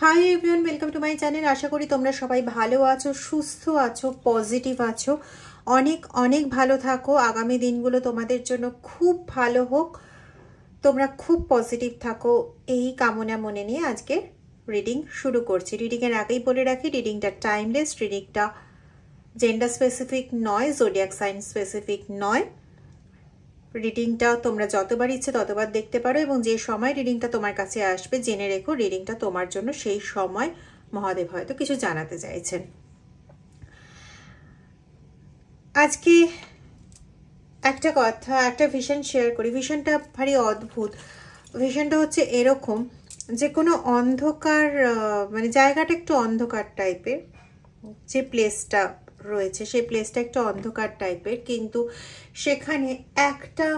High everyone, welcome to my channel. আশা করি তোমরা সবাই ভালো আছো, সুস্থ আছো, পজিটিভ আছো। অনেক অনেক ভালো থাকো। আগামী দিনগুলো তোমাদের জন্য খুব ভালো হোক, তোমরা খুব পজিটিভ থাকো, এই কামনা মনে নিয়ে আজকে রিডিং শুরু করছি। রিডিংয়ের আগেই বলে রাখি, রিডিংটা টাইমলেস, রিডিংটা জেন্ডার স্পেসিফিক নয়, জোডিয়াক সাইন স্পেসিফিক নয়। রিডিংটা তোমরা যতবার ইচ্ছে ততবার দেখতে পারো, এবং যে সময় রিডিংটা তোমার কাছে আসবে জেনে রেখো রিডিংটা তোমার জন্য সেই সময় মহাদেব হয়তো কিছু জানাতে চাইছেন। আজকে একটা কথা, একটা ভিশন শেয়ার করি। ভিশনটা ভারী অদ্ভুত। ভিশনটা হচ্ছে এরকম যে কোনো অন্ধকার, মানে জায়গাটা একটু অন্ধকার টাইপের, যে প্লেসটা রয়েছে সেই প্লেসটা একটু অন্ধকার টাইপের, কিন্তু সেখানে একটা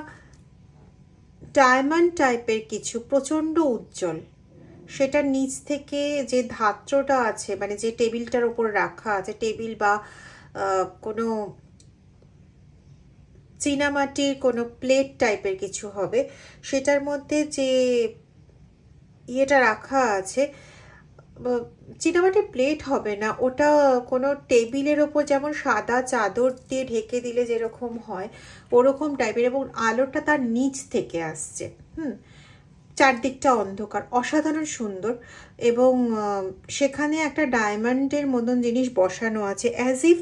ডায়মন্ড টাইপের কিছু প্রচণ্ড উজ্জ্বল, সেটা নিচ থেকে যে ধাত্রটা আছে, মানে যে টেবিলটার ওপর রাখা আছে, টেবিল বা কোনো চীনামাটির কোনো প্লেট টাইপের কিছু হবে, সেটার মধ্যে যে ইয়েটা রাখা আছে, চীনামাটির প্লেট হবে না, ওটা কোনো টেবিলের ওপর যেমন সাদা চাদর দিয়ে ঢেকে দিলে যেরকম হয় ওরকম টাইপের, এবং আলোটা তার নিচ থেকে আসছে। চারদিকটা অন্ধকার, অসাধারণ সুন্দর। এবং সেখানে একটা ডায়মন্ডের মতন জিনিস বসানো আছে, অ্যাজ ইফ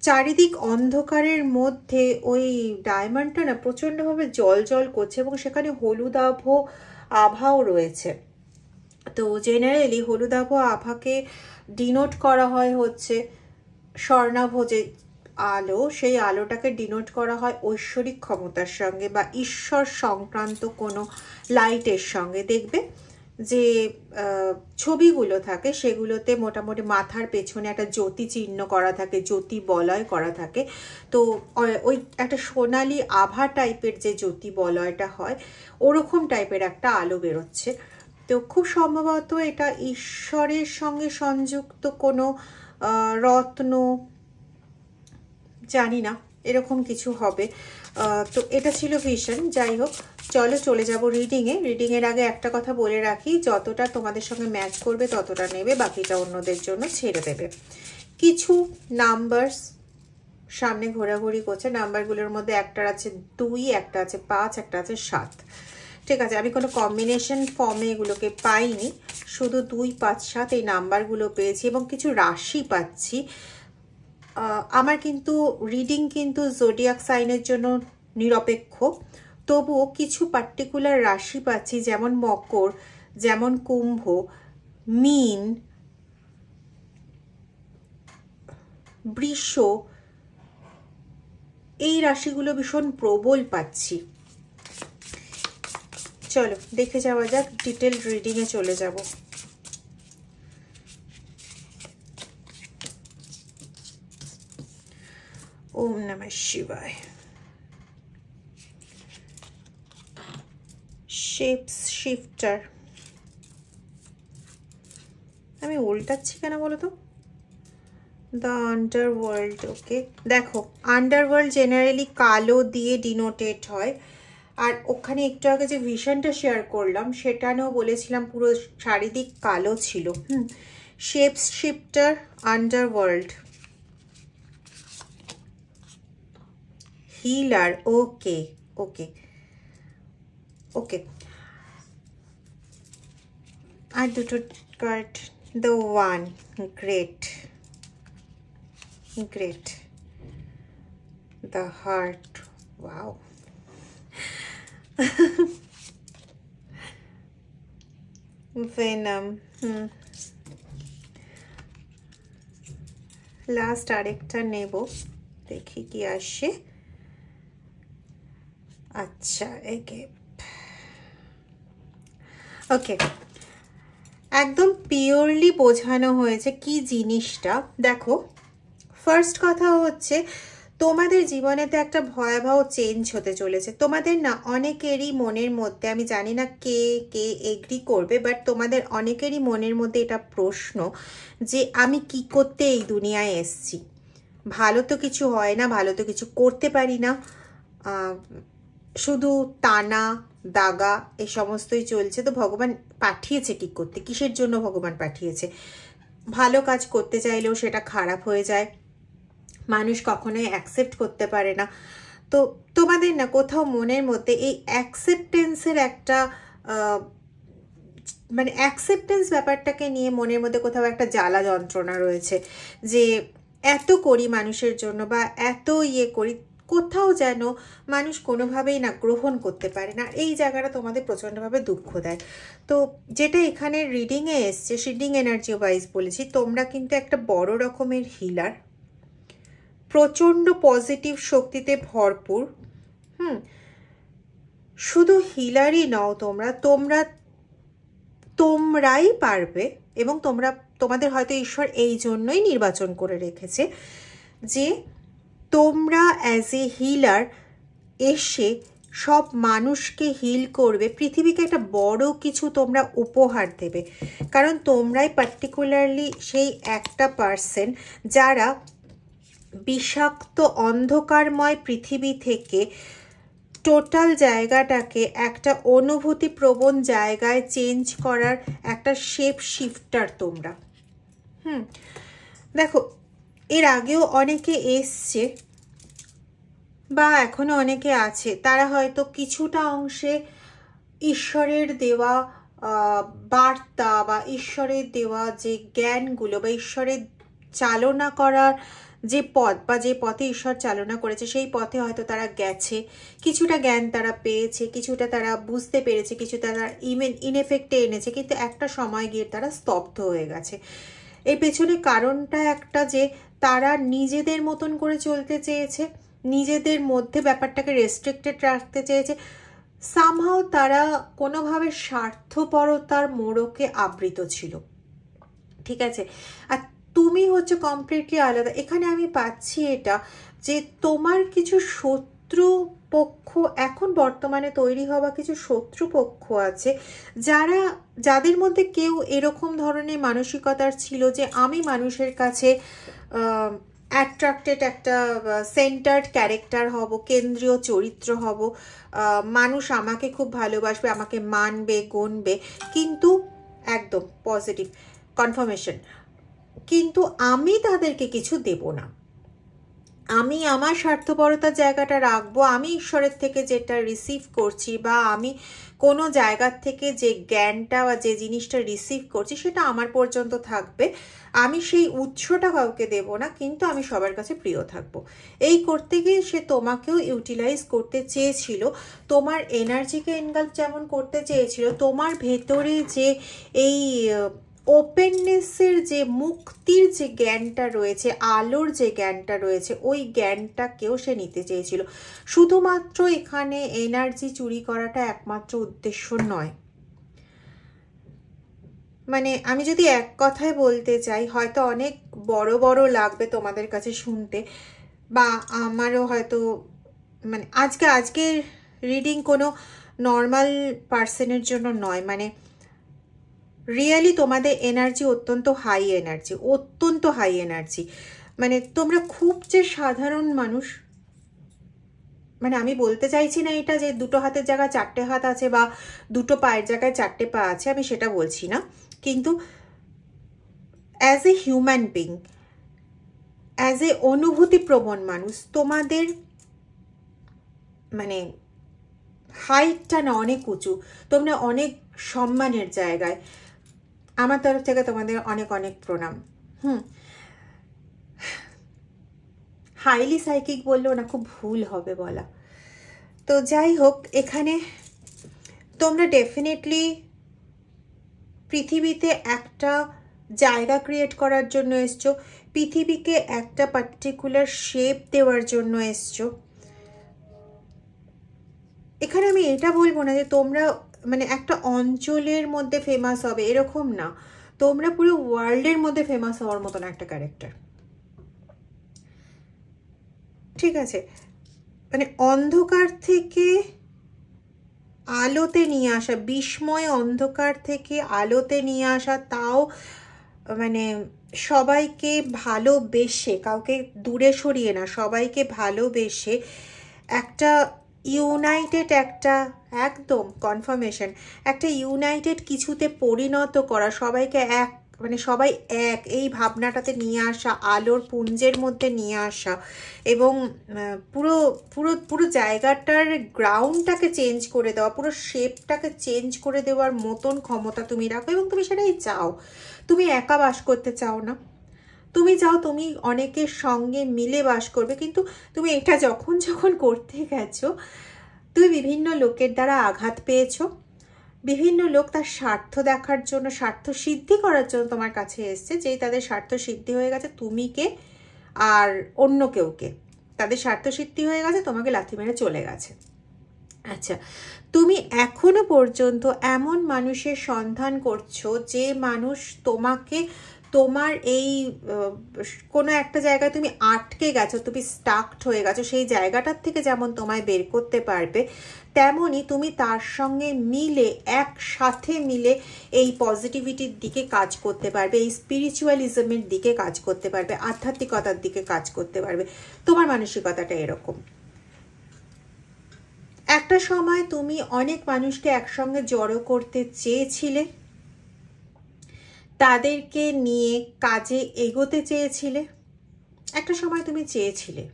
চারিদিক অন্ধকারের মধ্যে ওই ডায়মন্ডটা না প্রচণ্ডভাবে জল জল করছে, এবং সেখানে হলুদাভ আভাও রয়েছে। তো জেনারেলি হলুদাভ আভাকে ডিনোট করা হয় হচ্ছে স্বর্ণাভ যে আলো, সেই আলোটাকে ডিনোট করা হয় ঐশ্বরিক ক্ষমতার সঙ্গে বা ঈশ্বর সংক্রান্ত কোনো লাইটের সঙ্গে। দেখবে যে ছবিগুলো থাকে সেগুলোতে মোটামুটি মাথার পেছনে একটা জ্যোতি চিহ্ন করা থাকে, জ্যোতি বলয় করা থাকে। তো ওই একটা সোনালি আভা টাইপের যে জ্যোতি বলয়টা হয়, ওরকম টাইপের একটা আলো বেরোচ্ছে। তো খুব সম্ভবত এটা ঈশ্বরের সঙ্গে সংযুক্ত কোনো রত্ন, জানি না, এরকম কিছু হবে। তো এটা ছিল ভিশন। যাই হোক, চলো চলে যাব রিডিংয়ে। রিডিংয়ের আগে একটা কথা বলে রাখি, যতটা তোমাদের সঙ্গে ম্যাচ করবে ততটা নেবে, বাকিটা অন্যদের জন্য ছেড়ে দেবে। কিছু নাম্বারস সামনে ঘোরাঘুরি করছে, নাম্বারগুলোর মধ্যে একটা আছে 2, একটা আছে 5, একটা আছে 7। ঠিক আছে, আমি কোনো কম্বিনেশন ফর্মে এগুলোকে পাইনি, শুধু 2, 5, 7 এই নাম্বারগুলো পেয়েছি, এবং কিছু রাশি পাচ্ছি। আমার কিন্তু রিডিং কিন্তু জোডিয়াক সাইনের জন্য নিরপেক্ষ, তবুও কিছু পার্টিকুলার রাশি পাচ্ছি, যেমন মকর, যেমন কুম্ভ, মীন, বৃষ, এই রাশিগুলো ভীষণ প্রবল পাচ্ছি। চলো দেখে যাওয়া যাক, ডিটেল রিডিংয়ে চলে যাব। ওম নমঃ শিবায়। শেপস শিফটার, আমি উল্টাচ্ছি কেন বলো তো? The underworld. ওকে, দেখো আন্ডারওয়ার্ল্ড জেনারেলি কালো দিয়ে ডিনোটেড হয়, আর ওখানে একটু আগে যে ভিশনটা শেয়ার করলাম সেটানেও বলেছিলাম পুরো চারিদিক কালো ছিল। Shapes shifter, underworld, healer. Okay okay okay, আর দুটো card, the one, great great, the heart, wow, venom. Last আরেকটা নেব, দেখি কি আসে। আচ্ছা, একে ওকে, একদম পিওরলি বোঝানো হয়েছে কি জিনিসটা। দেখো, ফার্স্ট কথা হচ্ছে তোমাদের জীবনেতে একটা ভয়াবহ চেঞ্জ হতে চলেছে। তোমাদের না অনেকেরই মনের মধ্যে, আমি জানি না কে কে এগ্রি করবে, বাট তোমাদের অনেকেরই মনের মধ্যে এটা প্রশ্ন যে আমি কি করতে এই দুনিয়ায় এসেছি, ভালো তো কিছু হয় না, ভালো তো কিছু করতে পারি না, শুধু টানা দাগা এই সমস্তই চলছে। তো ভগবান পাঠিয়েছে কি করতে, কিসের জন্য ভগবান পাঠিয়েছে? ভালো কাজ করতে চাইলেও সেটা খারাপ হয়ে যায়, মানুষ কখনোই অ্যাকসেপ্ট করতে পারে না। তো তোমাদের না কোথাও মনের মধ্যে এই অ্যাকসেপ্টেন্সের একটা মানে অ্যাকসেপ্টেন্স ব্যাপারটাকে নিয়ে মনের মধ্যে কোথাও একটা জ্বালা যন্ত্রণা রয়েছে, যে এত করি মানুষের জন্য বা এত করি, কোথাও যেন মানুষ কোনোভাবেই না গ্রহণ করতে পারে না। এই জায়গাটা তোমাদের প্রচণ্ডভাবে দুঃখ দেয়। তো যেটা এখানে রিডিংয়ে এসছে, রিডিং এনার্জি ওয়াইজ বলেছি, তোমরা কিন্তু একটা বড় রকমের হিলার, প্রচণ্ড পজিটিভ শক্তিতে ভরপুর। শুধু হিলারই নও, তোমরাই পারবে। এবং তোমাদের হয়তো ঈশ্বর এই জন্যই নির্বাচন করে রেখেছে যে তোমরা অ্যাজ এ হিলার এসে সব মানুষকে হিল করবে, পৃথিবীকে একটা বড় কিছু তোমরা উপহার দেবে। কারণ তোমরাই পার্টিকুলারলি সেই একটা পার্সন যারা বিষাক্ত অন্ধকারময় পৃথিবী থেকে টোটাল জায়গাটাকে একটা অনুভূতিপ্রবণ জায়গায় চেঞ্জ করার একটা শেপ শিফটার তোমরা। দেখো, এর আগেও অনেকে এসছে বা এখনো অনেকে আছে, তারা হয়তো কিছুটা অংশে ঈশ্বরের দেওয়া বার্তা বা ঈশ্বরের দেওয়া যে জ্ঞানগুলো বা ঈশ্বরের চালনা করার যে পথ বা যে পথে ঈশ্বর চালনা করেছে সেই পথে হয়তো তারা গেছে, কিছুটা জ্ঞান তারা পেয়েছে, কিছুটা তারা বুঝতে পেরেছে, কিছু তারা ইনএফেক্টে এনেছে, কিন্তু একটা সময় গিয়ে তারা স্তব্ধ হয়ে গেছে। এর পেছনে কারণটা একটা, যে তারা নিজেদের মতন করে চলতে চেয়েছে, নিজেদের মধ্যে ব্যাপারটাকে রেস্ট্রিক্টেড রাখতে চেয়েছে, সামহাও তারা কোনোভাবে স্বার্থপরতার মোড়কে আবৃত ছিল। ঠিক আছে, আর তুমি হচ্ছে কমপ্লিটলি আলাদা। এখানে আমি পাচ্ছি এটা যে তোমার কিছু শত্রু পক্ষ, এখন বর্তমানে তৈরি হওয়া কিছু শত্রু পক্ষ আছে, যাদের মধ্যে কেউ এরকম ধরনের মানসিকতার ছিল যে আমি মানুষের কাছে অ্যাট্রাক্টেড, একটা সেন্টার্ড ক্যারেক্টার হব, কেন্দ্রীয় চরিত্র হব, মানুষ আমাকে খুব ভালোবাসবে, আমাকে মানবে, গণবে, কিন্তু একদম পজিটিভ কনফার্মেশন, কিন্তু আমি তাদেরকে কিছু দেব না, আমি আমার স্বার্থপরতার জায়গাটা রাখবো, আমি ঈশ্বরের থেকে যেটা রিসিভ করছি বা আমি কোনো জায়গার থেকে যে জ্ঞানটা বা যে জিনিসটা রিসিভ করছি সেটা আমার পর্যন্ত থাকবে, আমি সেই উৎসটা কাউকে দেব না, কিন্তু আমি সবার কাছে প্রিয় থাকবো। এই করতে গিয়ে সে তোমাকেও ইউটিলাইজ করতে চেয়েছিল, তোমার এনার্জিকে এনগালফ যেমন করতে চেয়েছিল, তোমার ভেতরে যে এই ওপেননেসের যে মুক্তির যে জ্ঞানটা রয়েছে, আলোর যে জ্ঞানটা রয়েছে, ওই জ্ঞানটাকেও সে নিতে চেয়েছিল। শুধুমাত্র এখানে এনার্জি চুরি করাটা একমাত্র উদ্দেশ্য নয়। মানে আমি যদি এক কথায় বলতে চাই, হয়তো অনেক বড় বড় লাগবে তোমাদের কাছে শুনতে, বা আমারও হয়তো মানে আজকের রিডিং কোনো নর্মাল পার্সনের জন্য নয়, মানে রিয়েলি তোমাদের এনার্জি অত্যন্ত হাই এনার্জি, মানে তোমরা খুব যে সাধারণ মানুষ, মানে আমি বলতে চাইছি না এটা যে দুটো হাতের জায়গায় চারটে হাত আছে বা দুটো পায়ের জায়গায় চারটে পা আছে, আমি সেটা বলছি না, কিন্তু as a human being, as a অনুভূতিপ্রবণ মানুষ, তোমাদের মানে হাইটটা না অনেক উঁচু, তোমরা অনেক সম্মানের জায়গায়। আমার তরফ থেকে তোমাদের অনেক অনেক প্রণাম। হাইলি সাইকিক বললেও না খুব ভুল হবে বলা। তো যাই হোক, এখানে তোমরা ডেফিনেটলি পৃথিবীতে একটা জায়গা ক্রিয়েট করার জন্য এসছো, পৃথিবীকে একটা পার্টিকুলার শেপ দেওয়ার জন্য এসছো। এখানে আমি এটা বলবো না যে তোমরা মানে একটা অঞ্চলের মধ্যে ফেমাস হবে, এরকম না, তোমরা পুরো ওয়ার্ল্ডের মধ্যে ফেমাস হওয়ার মতন একটা ক্যারেক্টার। ঠিক আছে, মানে অন্ধকার থেকে আলোতে নিয়ে আসা, বিস্ময় অন্ধকার থেকে আলোতে নিয়ে আসা, তাও মানে সবাইকে ভালোবেসে, কাউকে দূরে সরিয়ে না, সবাইকে ভালোবেসে একটা ইউনাইটেড একটা, একদম কনফার্মেশন, একটা ইউনাইটেড কিছুতে পরিণত করা, সবাইকে এক, মানে সবাই এক, এই ভাবনাটাতে নিয়ে আসা, আলোর পুঞ্জের মধ্যে নিয়ে আসা, এবং পুরো পুরো পুরো জায়গাটার গ্রাউন্ডটাকে চেঞ্জ করে দেওয়া, পুরো শেপটাকে চেঞ্জ করে দেওয়ার মতন ক্ষমতা তুমি রাখো, এবং তুমি সেটাই চাও। তুমি একা বাস করতে চাও না, তুমি চাও তুমি অনেকের সঙ্গে মিলে বাস করবে, কিন্তু তুমি এটা যখন যখন করতে গেছো, তুমি বিভিন্ন লোকের দ্বারা আঘাত পেয়েছো, বিভিন্ন লোক তার স্বার্থ দেখার জন্য, স্বার্থ সিদ্ধি করার জন্য তোমার কাছে এসছে, যেই তাদের স্বার্থ সিদ্ধি হয়ে গেছে, তুমি কে আর অন্য কেউ কে, তাদের স্বার্থ সিদ্ধি হয়ে গেছে, তোমাকে লাথি মেরে চলে গেছে। আচ্ছা, তুমি এখনো পর্যন্ত এমন মানুষের সন্ধান করছো যে মানুষ তোমাকে, তোমার এই কোনো একটা জায়গায় তুমি আটকে গেছো, তুমি স্টাকড হয়ে গেছো, সেই জায়গাটার থেকে যেমন তোমায় বের করতে পারবে, তেমনই তুমি তার সঙ্গে মিলে, একসাথে মিলে এই পজিটিভিটির দিকে কাজ করতে পারবে, এই স্পিরিচুয়ালিজমের দিকে কাজ করতে পারবে, আধ্যাত্মিকতার দিকে কাজ করতে পারবে। তোমার মানসিকতাটা এরকম। একটা সময় তুমি অনেক মানুষকে একসঙ্গে জড়ো করতে চেয়েছিলে, তাদেরকে নিয়ে কাজে এগোতে চেয়েছিলে, একটা সময় তুমি চেয়েছিলে,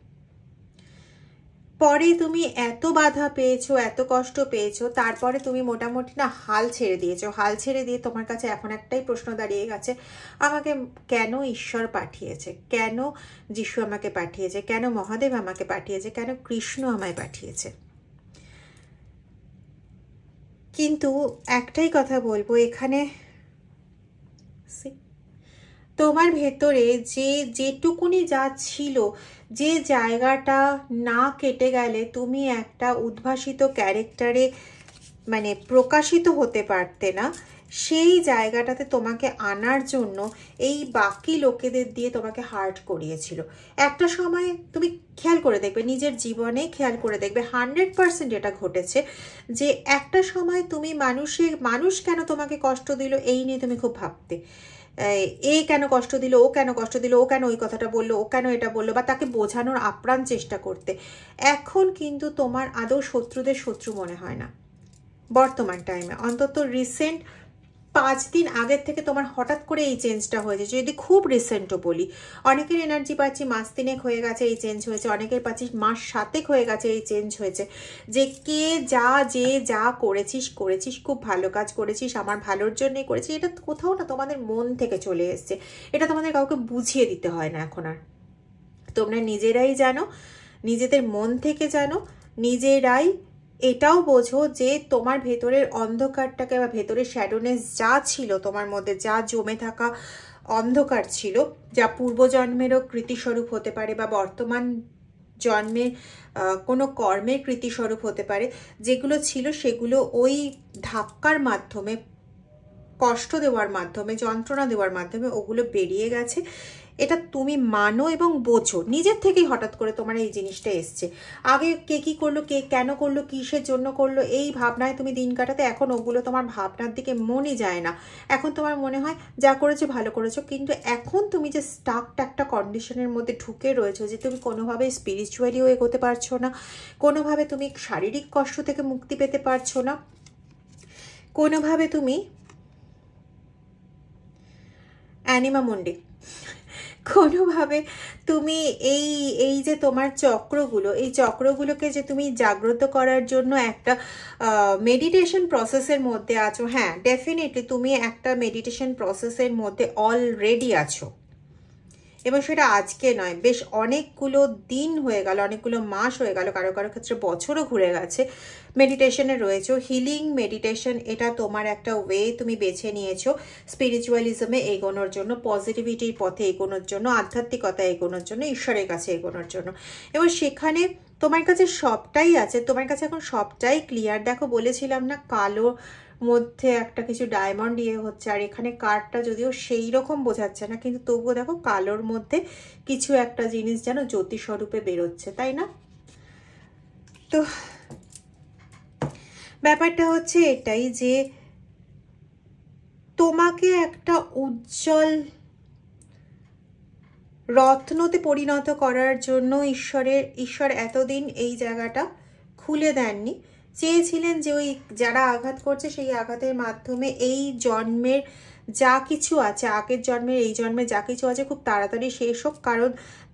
পরে তুমি এত বাধা পেয়েছো, এত কষ্ট পেয়েছো, তারপরে তুমি মোটামুটি না হাল ছেড়ে দিয়েছো। হাল ছেড়ে দিয়ে তোমার কাছে এখন একটাই প্রশ্ন দাঁড়িয়ে গেছে, আমাকে কেন ঈশ্বর পাঠিয়েছে, কেন যিশু আমাকে পাঠিয়েছে, কেন মহাদেব আমাকে পাঠিয়েছে, কেন কৃষ্ণ আমায় পাঠিয়েছে। কিন্তু একটাই কথা বলবো এখানে, তোমার ভেতরে যেটুকুনি যা ছিল, যে জায়গাটা না কেটে গেলে তুমি একটা উদ্ভাসিত ক্যারেক্টারে মানে প্রকাশিত হতে পারতে না, সেই জায়গাটাতে তোমাকে আনার জন্য এই বাকি লোকেদের দিয়ে তোমাকে হার্ট করিয়েছিল। একটা সময় তুমি খেয়াল করে দেখবে, নিজের জীবনে খেয়াল করে দেখবে, 100% এটা ঘটেছে যে একটা সময় তুমি মানুষ কেন তোমাকে কষ্ট দিল এই নিয়ে তুমি খুব ভাবতে, এ কেন কষ্ট দিল, ও কেন কষ্ট দিল, ও কেন ওই কথাটা বললো, ও কেন এটা বললো, বা তাকে বোঝানোর আপ্রাণ চেষ্টা করতে। এখন কিন্তু তোমার আদৌ শত্রুদের শত্রু মনে হয় না বর্তমান টাইমে, অন্তত রিসেন্ট 5 দিন আগের থেকে তোমার হঠাৎ করে এই চেঞ্জটা হয়েছে। যদি খুব রিসেন্টও বলি, অনেকের এনার্জি পাচ্ছি মাস 3 হয়ে গেছে এই চেঞ্জ হয়েছে, অনেকের পাচ্ছি মাস 7 হয়ে গেছে এই চেঞ্জ হয়েছে, যে কে যা করেছিস খুব ভালো কাজ করেছিস, আমার ভালোর জন্যই করেছিস, এটা কোথাও না তোমাদের মন থেকে চলে এসছে, এটা তোমাদের কাউকে বুঝিয়ে দিতে হয় না এখন আর, তোমরা নিজেরাই জানো, নিজেদের মন থেকে জানো, নিজেরাই এটাও বোঝো যে তোমার ভেতরের অন্ধকারটাকে বা ভেতরের শ্যাডোনেস যা ছিল তোমার মধ্যে, যা জমে থাকা অন্ধকার ছিল, যা পূর্বজন্মেরও কৃতিস্বরূপ হতে পারে বা বর্তমান জন্মের কোনো কর্মের কৃতিস্বরূপ হতে পারে, যেগুলো ছিল সেগুলো ওই ধাক্কার মাধ্যমে, কষ্ট দেওয়ার মাধ্যমে, যন্ত্রণা দেওয়ার মাধ্যমে ওগুলো বেরিয়ে গেছে। এটা তুমি মানো এবং বোঝো, নিজের থেকেই হঠাৎ করে তোমার এই জিনিসটা এসছে। আগে কে কি করলো, কে কেন করলো, কিসের জন্য করলো, এই ভাবনায় তুমি দিন কাটাতে, এখন ওগুলো তোমার ভাবনার দিকে মনই যায় না। এখন তোমার মনে হয় যা করেছো ভালো করেছো, কিন্তু এখন তুমি যে স্টাকড একটা কন্ডিশনের মধ্যে ঢুকে রয়েছো, যে তুমি কোনোভাবে স্পিরিচুয়ালিও এগোতে পারছো না, কোনোভাবে তুমি শারীরিক কষ্ট থেকে মুক্তি পেতে পারছো না, কোনোভাবে তুমি অ্যানিমা মুন্ডি, কোনোভাবে তুমি এই যে তোমার চক্রগুলো, এই চক্রগুলোকে যে তুমি জাগ্রত করার জন্য একটা মেডিটেশন প্রসেসের মধ্যে আছো। হ্যাঁ, ডেফিনেটলি তুমি একটা মেডিটেশন প্রসেসের মধ্যে অলরেডি আছো, এবং সেটা আজকে নয়, বেশ অনেকগুলো দিন হয়ে গেল, অনেকগুলো মাস হয়ে গেল, কারো কারো ক্ষেত্রে বছরও ঘুরে গেছে, মেডিটেশনে রয়েছে। হিলিং মেডিটেশন, এটা তোমার একটা ওয়ে তুমি বেছে নিয়েছো স্পিরিচুয়ালিজমে এগোনোর জন্য, পজিটিভিটির পথে এগোনোর জন্য, আধ্যাত্মিকতা এগোনোর জন্য, ঈশ্বরের কাছে এগোনোর জন্য, এবং সেখানে তোমার কাছে সবটাই আছে, তোমার কাছে এখন সবটাই ক্লিয়ার। দেখো বলেছিলাম না, কালো মধ্যে একটা কিছু ডায়মন্ড ইয়ে হচ্ছে, আর এখানে কার্ডটা যদিও সেই রকম বোঝাচ্ছে না, কিন্তু তবুও দেখো কালোর মধ্যে কিছু একটা জিনিস যেন জ্যোতি স্বরূপে বেরোচ্ছে, তাই না? তো ব্যাপারটা হচ্ছে এটাই যে তোমাকে একটা উজ্জ্বল রত্নতে পরিণত করার জন্য ঈশ্বর এতদিন এই জায়গাটা খুলে দেননি, চেয়েছিলেন যে ওই যারা আঘাত করছে সেই আঘাতের মাধ্যমে এই জন্মের যা কিছু আছে, আগের জন্মের এই জন্মে যা কিছু আছে খুব তাড়াতাড়ি শেষ হোক। কারণ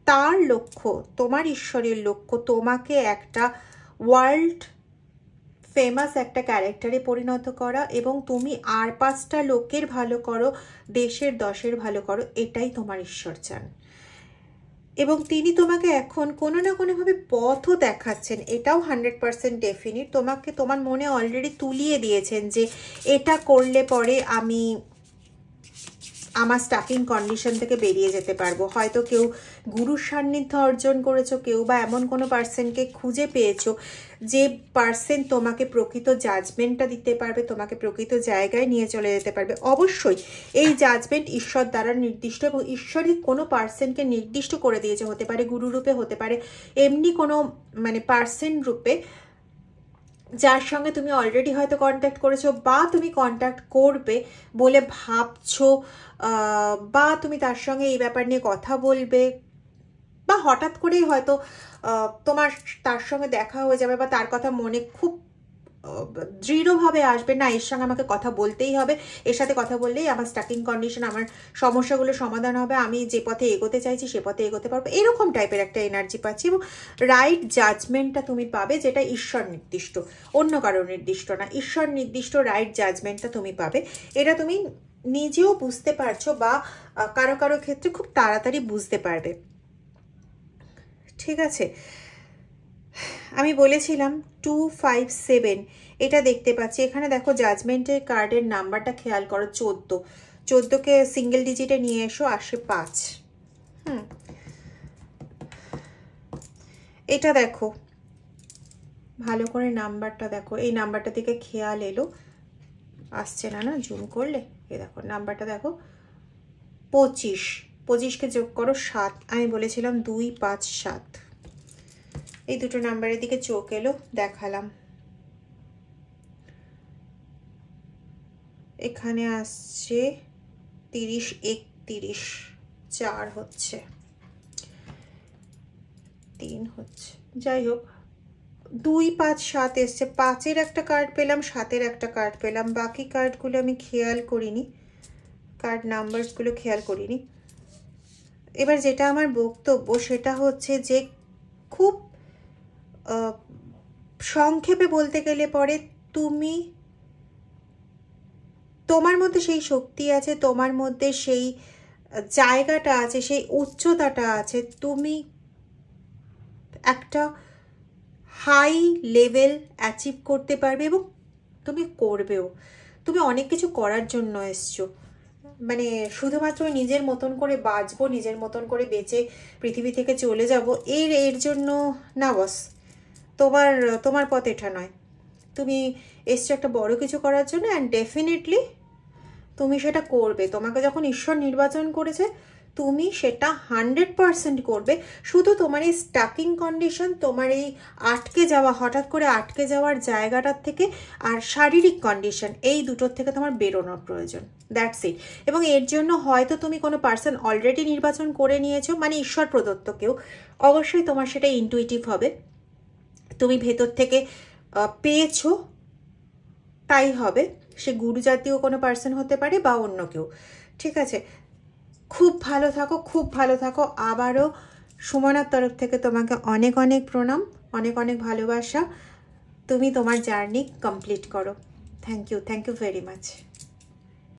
তার লক্ষ্য, তোমার ঈশ্বরের লক্ষ্য তোমাকে একটা ওয়ার্ল্ড ফেমাস একটা ক্যারেক্টারে পরিণত করা, এবং তুমি আর 5টা লোকের ভালো করো, দেশের 10-এর ভালো করো, এটাই তোমার ঈশ্বর চান। এবং তিনি তোমাকে এখন কোনো না কোনোভাবে পথও দেখাচ্ছেন, এটাও 100% ডেফিনিট। তোমাকে তোমার মনে অলরেডি তুলিয়ে দিয়েছেন যে এটা করলে পরে আমি আমার স্টাকিং কন্ডিশন থেকে বেরিয়ে যেতে পারবো। হয়তো কেউ গুরুর সান্নিধ্য অর্জন করেছো, কেউ বা এমন কোনো পার্সনকে খুঁজে পেয়েছো যে পার্সন তোমাকে প্রকৃত জাজমেন্টটা দিতে পারবে, তোমাকে প্রকৃত জায়গায় নিয়ে চলে যেতে পারবে। অবশ্যই এই জাজমেন্ট ঈশ্বর দ্বারা নির্দিষ্ট, এবং ঈশ্বরই কোনো পার্সনকে নির্দিষ্ট করে দিয়েছে, হতে পারে গুরু রূপে, হতে পারে এমনি কোনো মানে পার্সন রূপে যার সঙ্গে তুমি অলরেডি হয়তো কন্ট্যাক্ট করেছো, বা তুমি কন্ট্যাক্ট করবে বলে ভাবছো, বা তুমি তার সঙ্গে এই ব্যাপার নিয়ে কথা বলবে, বা হঠাৎ করেই হয়তো তোমার তার সঙ্গে দেখা হয়ে যাবে, বা তার কথা মনে খুব দৃঢ়ভাবে আসবে, না এর সঙ্গে আমাকে কথা বলতেই হবে, এর সাথে কথা বললেই আমার স্টাকিং কন্ডিশন, আমার সমস্যাগুলো সমাধান হবে, আমি যে পথে এগোতে চাইছি সে পথে এগোতে পারবো, এরকম টাইপের একটা এনার্জি পাচ্ছি। এবং রাইট জাজমেন্টটা তুমি পাবে, যেটা ঈশ্বর নির্দিষ্ট, অন্য কারো নির্দিষ্ট না, ঈশ্বর নির্দিষ্ট রাইট জাজমেন্টটা তুমি পাবে। এটা তুমি নিজেও বুঝতে পারছো, বা কারো কারো ক্ষেত্রে খুব তাড়াতাড়ি বুঝতে পারবে। ঠিক আছে, আমি বলেছিলাম 257 এটা দেখতে পাচ্ছি এখানে। দেখো জাজমেন্টের কার্ডের নাম্বারটা খেয়াল করো, 14। 14কে সিঙ্গেল ডিজিটে নিয়ে এসো, আসে 5। এটা দেখো ভালো করে, নাম্বারটা দেখো, এই নাম্বারটা থেকে খেয়াল এলো, আসছে না না জুম করলে, এ দেখো নাম্বারটা দেখো 25। 25কে যোগ করো 7, আমি বলেছিলাম 2, 5, 7। এই দুটো নাম্বারের দিকে চোখ এলো, দেখালাম। এখানে আসছে 30, 31, 4 হচ্ছে, 3 হচ্ছে, যাই হোক 2, 5, 7 এসছে। 5-এর একটা কার্ড পেলাম, 7-এর একটা কার্ড পেলাম, বাকি কার্ডগুলো আমি খেয়াল করিনি, কার্ড নাম্বারসগুলো খেয়াল করিনি। এবার যেটা আমার বক্তব্য সেটা হচ্ছে যে খুব সংক্ষেপে বলতে গেলে পরে তুমি, তোমার মধ্যে সেই শক্তি আছে, তোমার মধ্যে সেই জায়গাটা আছে, সেই উচ্চতাটা আছে, তুমি একটা হাই লেভেল অ্যাচিভ করতে পারবে, এবং তুমি করবেও। তুমি অনেক কিছু করার জন্য এসছো, মানে শুধুমাত্র নিজের মতন করে বাঁচবো, নিজের মতন করে বেঁচে পৃথিবী থেকে চলে যাব, এর জন্য না বস, তোমার পথ এটা নয়। তুমি এসছো একটা বড় কিছু করার জন্য, অ্যান্ড ডেফিনেটলি তুমি সেটা করবে। তোমাকে যখন ঈশ্বর নির্বাচন করেছে তুমি সেটা 100% করবে। শুধু তোমার এই স্টাকিং কন্ডিশন, তোমার এই আটকে যাওয়া, হঠাৎ করে আটকে যাওয়ার জায়গাটার থেকে, আর শারীরিক কন্ডিশন, এই দুটোর থেকে তোমার বেরোনোর প্রয়োজন, দ্যাটস ইট। এবং এর জন্য হয়তো তুমি কোনো পার্সন অলরেডি নির্বাচন করে নিয়েছো, মানে ঈশ্বর প্রদত্ত কেউ, অবশ্যই তোমার সেটা ইনটুইটিভ হবে, তুমি ভেতর থেকে পেয়েছো, তাই হবে। সে গুরু জাতীয় কোনো পার্সন হতে পারে বা অন্য কেউ। ঠিক আছে, খুব ভালো থাকো, খুব ভালো থাকো। আবারও সুমনার তরফ থেকে তোমাকে অনেক অনেক প্রণাম, অনেক অনেক ভালোবাসা। তুমি তোমার জার্নি কমপ্লিট করো। Thank you very much.